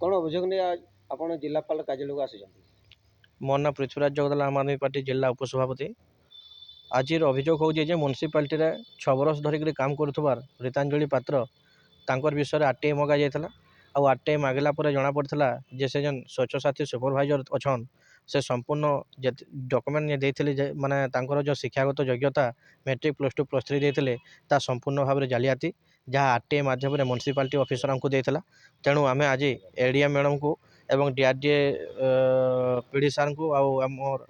କ'ଣ ଅଭିଯୋଗ ନେଇ ଆପଣ ଜିଲ୍ଲାପାଳ କାର୍ଯ୍ୟାଳୟକୁ ଆସିଛନ୍ତି? ମୋ ନାଁ ପୃଥ୍ୱୀରାଜ ଜଗଦଲା, ଆମ୍ ଆଦମୀ ପାର୍ଟି ଜିଲ୍ଲା ଉପସଭାପତି। ଆଜିର ଅଭିଯୋଗ ହେଉଛି ଯେ ମ୍ୟୁନିସିପାଲିଟିରେ 6 ବର୍ଷ ଧରିକି କାମ କରୁଥିବାର ରୀତାଞ୍ଜଳି ପାତ୍ର ତାଙ୍କର ବିଷୟରେ ଆର୍ଟିଆଇ ମଗାଯାଇଥିଲା। ଆଉ ଆର୍ଟିଆଇ ମାଗିଲା ପରେ ଜଣାପଡ଼ିଥିଲା ଯେ ସେ ଯେନ୍ ସ୍ୱଚ୍ଛ ସାଥୀ ସୁପରଭାଇଜର ଅଛନ୍ ସେ ସମ୍ପୂର୍ଣ୍ଣ ଡକୁମେଣ୍ଟ ଦେଇଥିଲେ ଯେ ମାନେ ତାଙ୍କର ଯେଉଁ ଶିକ୍ଷାଗତ ଯୋଗ୍ୟତା ମେଟ୍ରିକ୍ +2 +3 ଦେଇଥିଲେ ତା ସମ୍ପୂର୍ଣ୍ଣ ଭାବରେ ଜାଲିଆତି, ଯାହା ଆର୍ଟିଆଇ ମାଧ୍ୟମରେ ମ୍ୟୁନିସିପାଲିଟି ଅଫିସରଙ୍କୁ ଦେଇଥିଲା। ତେଣୁ ଆମେ ଆଜି ଏଡିଏମ୍ ମ୍ୟାଡ଼ମକୁ ଏବଂ ଡିଆର୍ଡିଏ ପିଡି ସାର୍ଙ୍କୁ ଆଉ ଆମର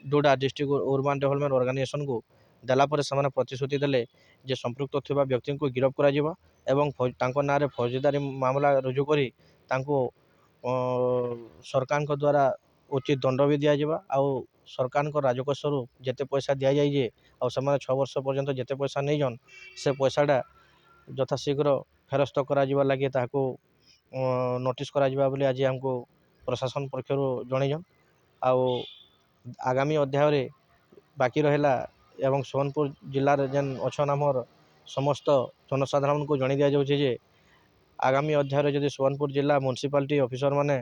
ଦୁଡ଼ା ଡିଷ୍ଟ୍ରିକ୍ଟ ଉର୍ବାନ୍ ଡେଭଲପମେଣ୍ଟ ଅର୍ଗାନାଇଜେସନକୁ ଦେଲା ପରେ ସେମାନେ ପ୍ରତିଶ୍ରୁତି ଦେଲେ ଯେ ସମ୍ପୃକ୍ତ ଥିବା ବ୍ୟକ୍ତିଙ୍କୁ ଗିରଫ କରାଯିବ ଏବଂ ତାଙ୍କ ନାଁରେ ଫୌଜଦାରୀ ମାମଲା ରୁଜୁ କରି ତାଙ୍କୁ ସରକାରଙ୍କ ଦ୍ୱାରା ଉଚିତ ଦଣ୍ଡ ବି ଦିଆଯିବ। ଆଉ ସରକାରଙ୍କ ରାଜକୋଷରୁ ଯେତେ ପଇସା ଦିଆଯାଇଛି ଆଉ ସେମାନେ 6 ବର୍ଷ ପର୍ଯ୍ୟନ୍ତ ଯେତେ ପଇସା ନେଇଛନ୍ ସେ ପଇସାଟା ଯଥାଶୀଘ୍ର ଫେରସ୍ତ କରାଯିବା ଲାଗି ତାହାକୁ ନୋଟିସ୍ କରାଯିବା ବୋଲି ଆଜି ଆମକୁ ପ୍ରଶାସନ ପକ୍ଷରୁ ଜଣେଇଛନ୍। ଆଉ ଆଗାମୀ ଅଧ୍ୟାୟରେ ବାକି ରହିଲା ଏବଂ ସୋନପୁର ଜିଲ୍ଲାରେ ଯେନ୍ ଅଛନ୍ ଆମର ସମସ୍ତ ଜନସାଧାରଣଙ୍କୁ ଜଣାଇ ଦିଆଯାଉଛି ଯେ ଆଗାମୀ ଅଧ୍ୟାୟରେ ଯଦି ସୋନପୁର ଜିଲ୍ଲା ମ୍ୟୁନିସିପାଲିଟି ଅଫିସରମାନେ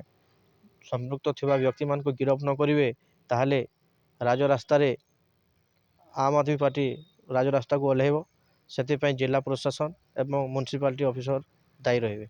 ସମ୍ପୃକ୍ତ ଥିବା ବ୍ୟକ୍ତିମାନଙ୍କୁ ଗିରଫ ନ କରିବେ ତାହେଲେ ରାଜରାସ୍ତାରେ ଆମ୍ ଆଦମୀ ପାର୍ଟି ରାଜରାସ୍ତାକୁ ଓହ୍ଲାଇବ। ସେଥିପାଇଁ ଜିଲ୍ଲା ପ୍ରଶାସନ ଏବଂ ମ୍ୟୁନିସିପାଲିଟି ଅଫିସର ଦାୟୀ ରହିବେ।